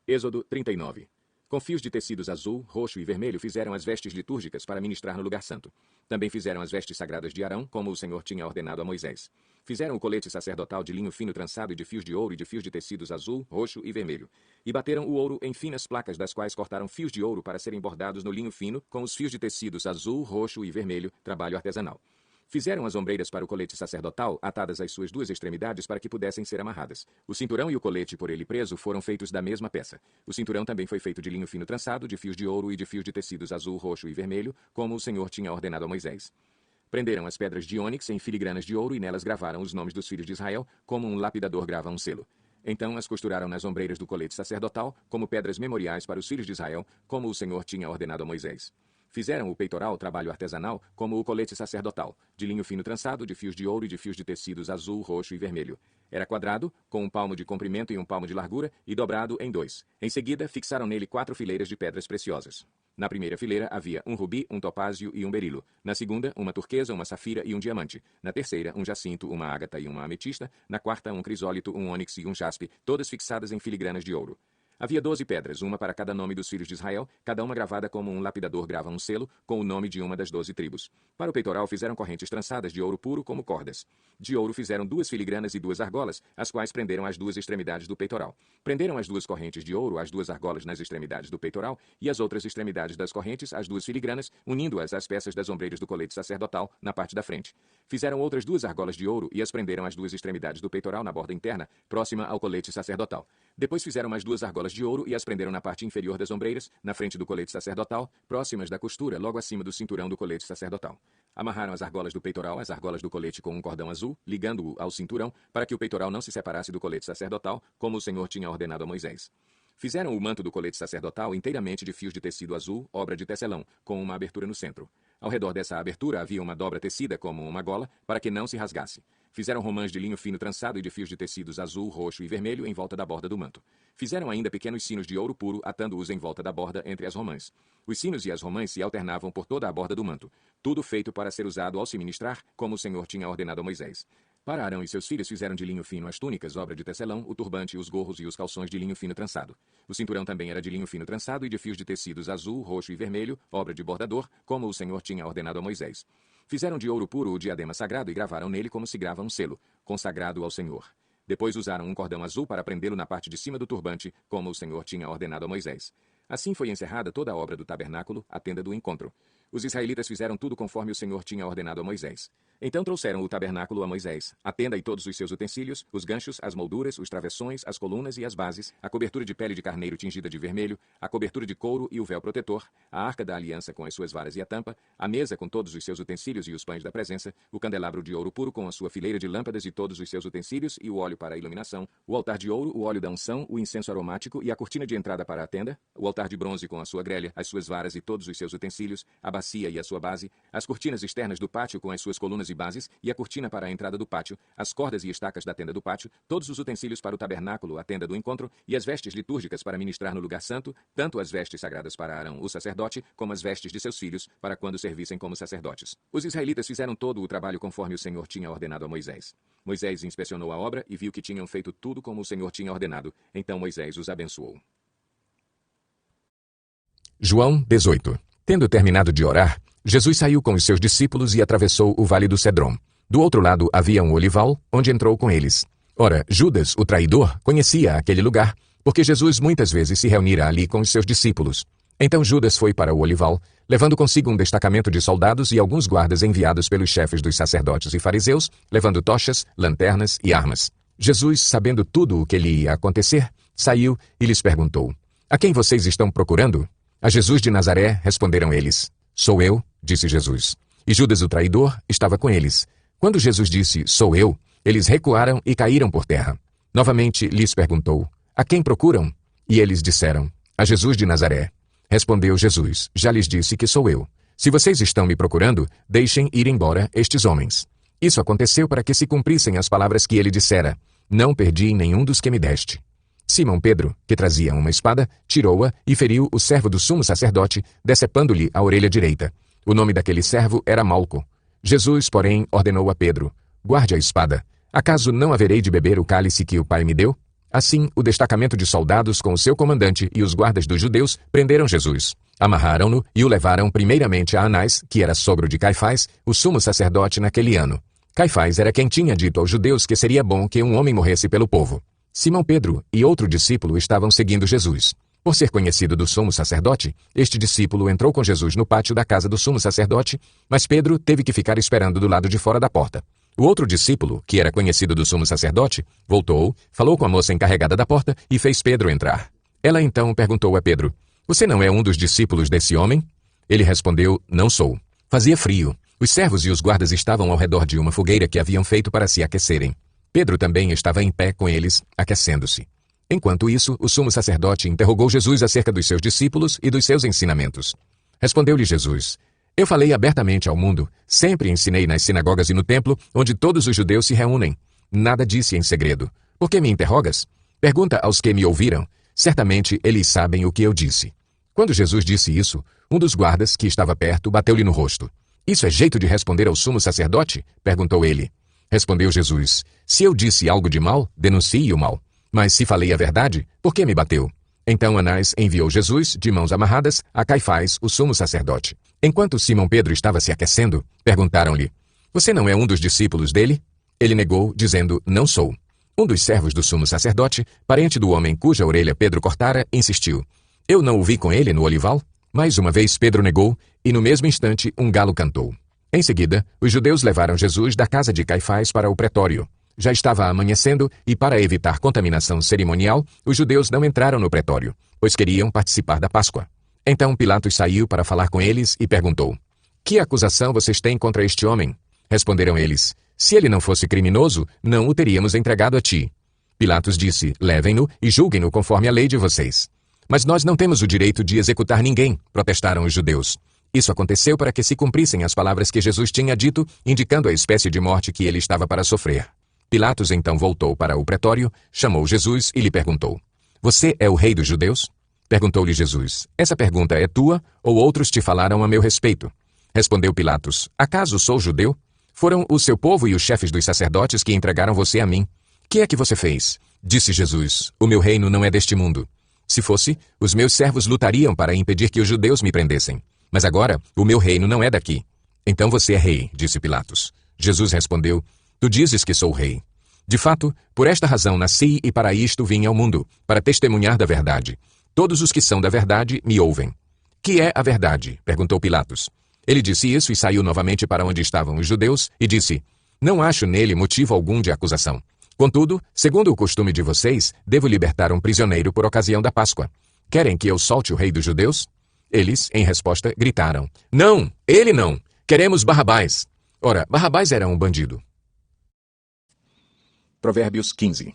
Êxodo 39. Com fios de tecidos azul, roxo e vermelho fizeram as vestes litúrgicas para ministrar no lugar santo. Também fizeram as vestes sagradas de Arão, como o Senhor tinha ordenado a Moisés. Fizeram o colete sacerdotal de linho fino trançado e de fios de ouro e de fios de tecidos azul, roxo e vermelho. E bateram o ouro em finas placas, das quais cortaram fios de ouro para serem bordados no linho fino, com os fios de tecidos azul, roxo e vermelho, trabalho artesanal. Fizeram as ombreiras para o colete sacerdotal, atadas às suas duas extremidades para que pudessem ser amarradas. O cinturão e o colete por ele preso foram feitos da mesma peça. O cinturão também foi feito de linho fino trançado, de fios de ouro e de fios de tecidos azul, roxo e vermelho, como o Senhor tinha ordenado a Moisés. Prenderam as pedras de ônix em filigranas de ouro e nelas gravaram os nomes dos filhos de Israel, como um lapidador grava um selo. Então as costuraram nas ombreiras do colete sacerdotal, como pedras memoriais para os filhos de Israel, como o Senhor tinha ordenado a Moisés. Fizeram o peitoral, trabalho artesanal, como o colete sacerdotal, de linho fino trançado, de fios de ouro e de fios de tecidos azul, roxo e vermelho. Era quadrado, com um palmo de comprimento e um palmo de largura, e dobrado em 2. Em seguida, fixaram nele 4 fileiras de pedras preciosas. Na primeira fileira havia um rubi, um topázio e um berilo. Na segunda, uma turquesa, uma safira e um diamante. Na terceira, um jacinto, uma ágata e uma ametista. Na quarta, um crisólito, um ônix e um jaspe, todas fixadas em filigranas de ouro. Havia 12 pedras, uma para cada nome dos filhos de Israel, cada uma gravada como um lapidador grava um selo, com o nome de uma das 12 tribos. Para o peitoral fizeram correntes trançadas de ouro puro como cordas. De ouro fizeram 2 filigranas e 2 argolas, as quais prenderam as 2 extremidades do peitoral. Prenderam as 2 correntes de ouro, as 2 argolas nas extremidades do peitoral, e as outras extremidades das correntes, as 2 filigranas, unindo-as às peças das ombreiras do colete sacerdotal, na parte da frente. Fizeram outras 2 argolas de ouro e as prenderam às 2 extremidades do peitoral na borda interna, próxima ao colete sacerdotal. Depois fizeram mais 2 argolas de ouro e as prenderam na parte inferior das ombreiras, na frente do colete sacerdotal, próximas da costura, logo acima do cinturão do colete sacerdotal. Amarraram as argolas do peitoral às argolas do colete com um cordão azul, ligando-o ao cinturão, para que o peitoral não se separasse do colete sacerdotal, como o Senhor tinha ordenado a Moisés. Fizeram o manto do colete sacerdotal inteiramente de fios de tecido azul, obra de tecelão, com uma abertura no centro. Ao redor dessa abertura havia uma dobra tecida como uma gola, para que não se rasgasse. Fizeram romãs de linho fino trançado e de fios de tecidos azul, roxo e vermelho em volta da borda do manto. Fizeram ainda pequenos sinos de ouro puro, atando-os em volta da borda entre as romãs. Os sinos e as romãs se alternavam por toda a borda do manto. Tudo feito para ser usado ao se ministrar, como o Senhor tinha ordenado a Moisés. Para Arão e seus filhos fizeram de linho fino as túnicas, obra de tecelão, o turbante, os gorros e os calções de linho fino trançado. O cinturão também era de linho fino trançado e de fios de tecidos azul, roxo e vermelho, obra de bordador, como o Senhor tinha ordenado a Moisés. Fizeram de ouro puro o diadema sagrado e gravaram nele como se grava um selo, consagrado ao Senhor. Depois usaram um cordão azul para prendê-lo na parte de cima do turbante, como o Senhor tinha ordenado a Moisés. Assim foi encerrada toda a obra do tabernáculo, a tenda do encontro. Os israelitas fizeram tudo conforme o Senhor tinha ordenado a Moisés. Então trouxeram o tabernáculo a Moisés, a tenda e todos os seus utensílios, os ganchos, as molduras, os travessões, as colunas e as bases, a cobertura de pele de carneiro tingida de vermelho, a cobertura de couro e o véu protetor, a arca da aliança com as suas varas e a tampa, a mesa com todos os seus utensílios e os pães da presença, o candelabro de ouro puro com a sua fileira de lâmpadas e todos os seus utensílios e o óleo para a iluminação, o altar de ouro, o óleo da unção, o incenso aromático e a cortina de entrada para a tenda, o altar de bronze com a sua grelha, as suas varas e todos os seus utensílios, a bacia e a sua base, as cortinas externas do pátio com as suas colunas e bases e a cortina para a entrada do pátio, as cordas e estacas da tenda do pátio, todos os utensílios para o tabernáculo, a tenda do encontro e as vestes litúrgicas para ministrar no lugar santo, tanto as vestes sagradas para Arão, o sacerdote, como as vestes de seus filhos, para quando servissem como sacerdotes. Os israelitas fizeram todo o trabalho conforme o Senhor tinha ordenado a Moisés. Moisés inspecionou a obra e viu que tinham feito tudo como o Senhor tinha ordenado. Então Moisés os abençoou. João 18. Tendo terminado de orar, Jesus saiu com os seus discípulos e atravessou o vale do Cedrom. Do outro lado havia um olival, onde entrou com eles. Ora, Judas, o traidor, conhecia aquele lugar, porque Jesus muitas vezes se reunira ali com os seus discípulos. Então Judas foi para o olival, levando consigo um destacamento de soldados e alguns guardas enviados pelos chefes dos sacerdotes e fariseus, levando tochas, lanternas e armas. Jesus, sabendo tudo o que lhe ia acontecer, saiu e lhes perguntou: A quem vocês estão procurando? A Jesus de Nazaré, responderam eles. Sou eu, disse Jesus. E Judas o traidor estava com eles. Quando Jesus disse, sou eu, eles recuaram e caíram por terra. Novamente lhes perguntou, a quem procuram? E eles disseram, a Jesus de Nazaré. Respondeu Jesus, já lhes disse que sou eu. Se vocês estão me procurando, deixem ir embora estes homens. Isso aconteceu para que se cumprissem as palavras que ele dissera, não perdi nenhum dos que me deste. Simão Pedro, que trazia uma espada, tirou-a e feriu o servo do sumo sacerdote, decepando-lhe a orelha direita. O nome daquele servo era Malco. Jesus, porém, ordenou a Pedro, guarde a espada. Acaso não haverei de beber o cálice que o Pai me deu? Assim, o destacamento de soldados com o seu comandante e os guardas dos judeus prenderam Jesus. Amarraram-no e o levaram primeiramente a Anás, que era sogro de Caifás, o sumo sacerdote naquele ano. Caifás era quem tinha dito aos judeus que seria bom que um homem morresse pelo povo. Simão Pedro e outro discípulo estavam seguindo Jesus. Por ser conhecido do sumo sacerdote, este discípulo entrou com Jesus no pátio da casa do sumo sacerdote, mas Pedro teve que ficar esperando do lado de fora da porta. O outro discípulo, que era conhecido do sumo sacerdote, voltou, falou com a moça encarregada da porta e fez Pedro entrar. Ela então perguntou a Pedro: "Você não é um dos discípulos desse homem?" Ele respondeu: "Não sou." Fazia frio. Os servos e os guardas estavam ao redor de uma fogueira que haviam feito para se aquecerem. Pedro também estava em pé com eles, aquecendo-se. Enquanto isso, o sumo sacerdote interrogou Jesus acerca dos seus discípulos e dos seus ensinamentos. Respondeu-lhe Jesus: "Eu falei abertamente ao mundo, sempre ensinei nas sinagogas e no templo, onde todos os judeus se reúnem. Nada disse em segredo. Por que me interrogas? Pergunta aos que me ouviram. Certamente eles sabem o que eu disse." Quando Jesus disse isso, um dos guardas, que estava perto, bateu-lhe no rosto. "Isso é jeito de responder ao sumo sacerdote?" perguntou ele. Respondeu Jesus: "Se eu disse algo de mal, denuncie o mal. Mas se falei a verdade, por que me bateu?" Então Anás enviou Jesus, de mãos amarradas, a Caifás, o sumo sacerdote. Enquanto Simão Pedro estava se aquecendo, perguntaram-lhe: "Você não é um dos discípulos dele?" Ele negou, dizendo: "Não sou." Um dos servos do sumo sacerdote, parente do homem cuja orelha Pedro cortara, insistiu: "Eu não o vi com ele no olival?" Mais uma vez Pedro negou, e no mesmo instante um galo cantou. Em seguida, os judeus levaram Jesus da casa de Caifás para o pretório. Já estava amanhecendo e, para evitar contaminação cerimonial, os judeus não entraram no pretório, pois queriam participar da Páscoa. Então Pilatos saiu para falar com eles e perguntou: "Que acusação vocês têm contra este homem?" Responderam eles: "Se ele não fosse criminoso, não o teríamos entregado a ti." Pilatos disse: "Levem-no e julguem-no conforme a lei de vocês." "Mas nós não temos o direito de executar ninguém", protestaram os judeus. Isso aconteceu para que se cumprissem as palavras que Jesus tinha dito, indicando a espécie de morte que ele estava para sofrer. Pilatos então voltou para o pretório, chamou Jesus e lhe perguntou: "Você é o rei dos judeus?" Perguntou-lhe Jesus: "Essa pergunta é tua ou outros te falaram a meu respeito?" Respondeu Pilatos: "Acaso sou judeu? Foram o seu povo e os chefes dos sacerdotes que entregaram você a mim. Que é que você fez?" Disse Jesus: "O meu reino não é deste mundo. Se fosse, os meus servos lutariam para impedir que os judeus me prendessem. Mas agora, o meu reino não é daqui." "Então você é rei", disse Pilatos. Jesus respondeu: "Tu dizes que sou rei. De fato, por esta razão nasci e para isto vim ao mundo, para testemunhar da verdade. Todos os que são da verdade me ouvem." "Que é a verdade?" perguntou Pilatos. Ele disse isso e saiu novamente para onde estavam os judeus e disse: "Não acho nele motivo algum de acusação. Contudo, segundo o costume de vocês, devo libertar um prisioneiro por ocasião da Páscoa. Querem que eu solte o rei dos judeus?" Eles, em resposta, gritaram: "Não, ele não! Queremos Barrabás!" Ora, Barrabás era um bandido. Provérbios 15.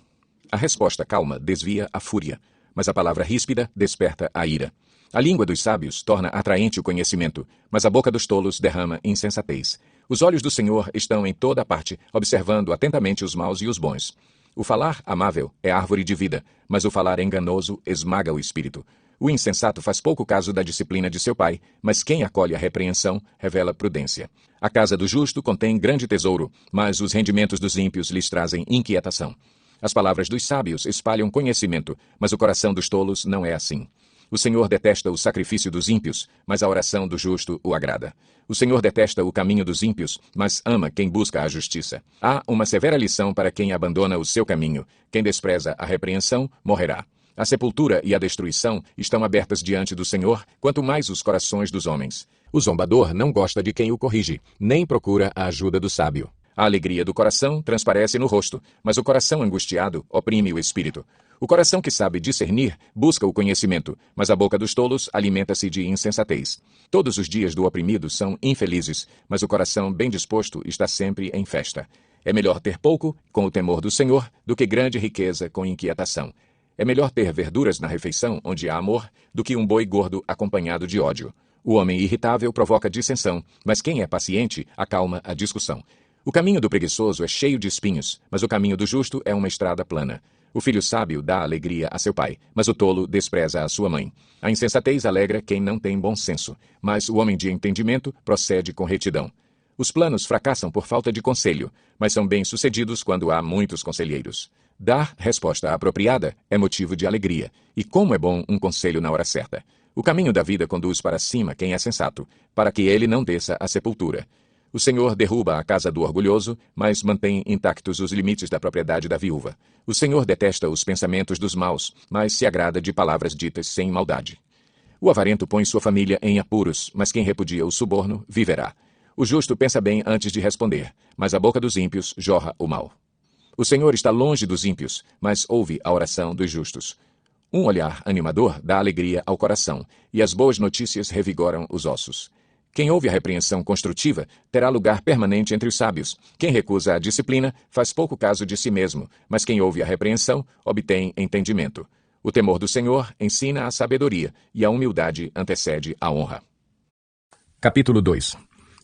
A resposta calma desvia a fúria, mas a palavra ríspida desperta a ira. A língua dos sábios torna atraente o conhecimento, mas a boca dos tolos derrama insensatez. Os olhos do Senhor estão em toda parte, observando atentamente os maus e os bons. O falar amável é árvore de vida, mas o falar enganoso esmaga o espírito. O insensato faz pouco caso da disciplina de seu pai, mas quem acolhe a repreensão revela prudência. A casa do justo contém grande tesouro, mas os rendimentos dos ímpios lhes trazem inquietação. As palavras dos sábios espalham conhecimento, mas o coração dos tolos não é assim. O Senhor detesta o sacrifício dos ímpios, mas a oração do justo o agrada. O Senhor detesta o caminho dos ímpios, mas ama quem busca a justiça. Há uma severa lição para quem abandona o seu caminho. Quem despreza a repreensão, morrerá. A sepultura e a destruição estão abertas diante do Senhor, quanto mais os corações dos homens. O zombador não gosta de quem o corrige, nem procura a ajuda do sábio. A alegria do coração transparece no rosto, mas o coração angustiado oprime o espírito. O coração que sabe discernir busca o conhecimento, mas a boca dos tolos alimenta-se de insensatez. Todos os dias do oprimido são infelizes, mas o coração bem disposto está sempre em festa. É melhor ter pouco, com o temor do Senhor, do que grande riqueza com inquietação. É melhor ter verduras na refeição, onde há amor, do que um boi gordo acompanhado de ódio. O homem irritável provoca dissensão, mas quem é paciente acalma a discussão. O caminho do preguiçoso é cheio de espinhos, mas o caminho do justo é uma estrada plana. O filho sábio dá alegria a seu pai, mas o tolo despreza a sua mãe. A insensatez alegra quem não tem bom senso, mas o homem de entendimento procede com retidão. Os planos fracassam por falta de conselho, mas são bem-sucedidos quando há muitos conselheiros. Dar resposta apropriada é motivo de alegria, e como é bom um conselho na hora certa. O caminho da vida conduz para cima quem é sensato, para que ele não desça à sepultura. O Senhor derruba a casa do orgulhoso, mas mantém intactos os limites da propriedade da viúva. O Senhor detesta os pensamentos dos maus, mas se agrada de palavras ditas sem maldade. O avarento põe sua família em apuros, mas quem repudia o suborno viverá. O justo pensa bem antes de responder, mas a boca dos ímpios jorra o mal. O Senhor está longe dos ímpios, mas ouve a oração dos justos. Um olhar animador dá alegria ao coração, e as boas notícias revigoram os ossos. Quem ouve a repreensão construtiva terá lugar permanente entre os sábios. Quem recusa a disciplina faz pouco caso de si mesmo, mas quem ouve a repreensão obtém entendimento. O temor do Senhor ensina a sabedoria, e a humildade antecede a honra. Capítulo 2.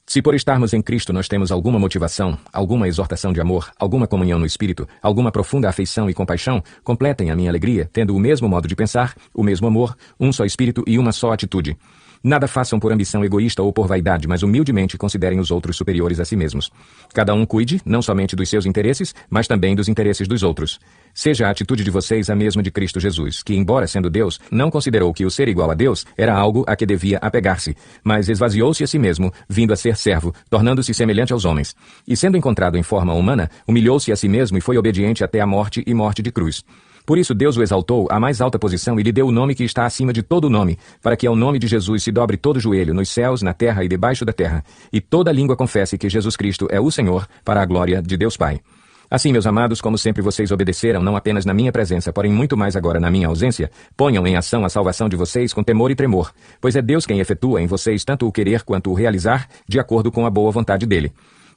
Se por estarmos em Cristo nós temos alguma motivação, alguma exortação de amor, alguma comunhão no Espírito, alguma profunda afeição e compaixão, completem a minha alegria, tendo o mesmo modo de pensar, o mesmo amor, um só Espírito e uma só atitude. Nada façam por ambição egoísta ou por vaidade, mas humildemente considerem os outros superiores a si mesmos. Cada um cuide, não somente dos seus interesses, mas também dos interesses dos outros. Seja a atitude de vocês a mesma de Cristo Jesus, que, embora sendo Deus, não considerou que o ser igual a Deus era algo a que devia apegar-se, mas esvaziou-se a si mesmo, vindo a ser servo, tornando-se semelhante aos homens. E sendo encontrado em forma humana, humilhou-se a si mesmo e foi obediente até a morte e morte de cruz. Por isso Deus o exaltou à mais alta posição e lhe deu o nome que está acima de todo nome, para que ao nome de Jesus se dobre todo joelho, nos céus, na terra e debaixo da terra, e toda língua confesse que Jesus Cristo é o Senhor, para a glória de Deus Pai. Assim, meus amados, como sempre vocês obedeceram, não apenas na minha presença, porém muito mais agora na minha ausência, ponham em ação a salvação de vocês com temor e tremor, pois é Deus quem efetua em vocês tanto o querer quanto o realizar, de acordo com a boa vontade dele.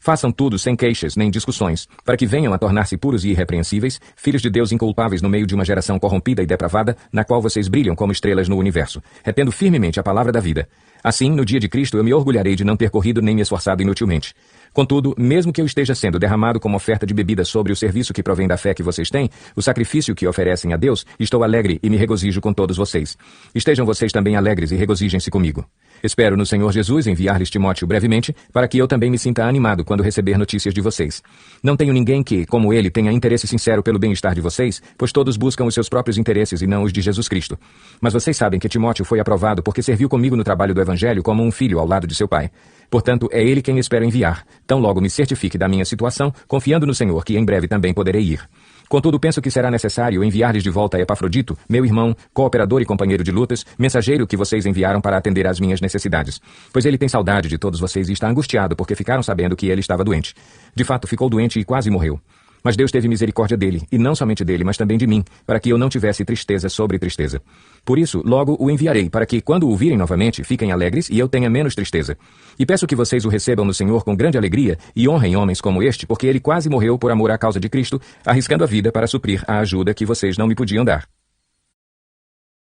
Façam tudo sem queixas nem discussões, para que venham a tornar-se puros e irrepreensíveis, filhos de Deus inculpáveis no meio de uma geração corrompida e depravada, na qual vocês brilham como estrelas no universo, retendo firmemente a palavra da vida. Assim, no dia de Cristo, eu me orgulharei de não ter corrido nem me esforçado inutilmente. Contudo, mesmo que eu esteja sendo derramado como oferta de bebida sobre o serviço que provém da fé que vocês têm, o sacrifício que oferecem a Deus, estou alegre e me regozijo com todos vocês. Estejam vocês também alegres e regozijem-se comigo. Espero no Senhor Jesus enviar-lhes Timóteo brevemente, para que eu também me sinta animado quando receber notícias de vocês. Não tenho ninguém que, como ele, tenha interesse sincero pelo bem-estar de vocês, pois todos buscam os seus próprios interesses e não os de Jesus Cristo. Mas vocês sabem que Timóteo foi aprovado porque serviu comigo no trabalho do Evangelho como um filho ao lado de seu pai. Portanto, é ele quem espero enviar. Tão logo me certifique da minha situação, confiando no Senhor que em breve também poderei ir. Contudo, penso que será necessário enviar-lhes de volta Epafrodito, meu irmão, cooperador e companheiro de lutas, mensageiro que vocês enviaram para atender às minhas necessidades. Pois ele tem saudade de todos vocês e está angustiado porque ficaram sabendo que ele estava doente. De fato, ficou doente e quase morreu. Mas Deus teve misericórdia dele, e não somente dele, mas também de mim, para que eu não tivesse tristeza sobre tristeza. Por isso, logo o enviarei, para que, quando o virem novamente, fiquem alegres e eu tenha menos tristeza. E peço que vocês o recebam no Senhor com grande alegria e honrem homens como este, porque ele quase morreu por amor à causa de Cristo, arriscando a vida para suprir a ajuda que vocês não me podiam dar.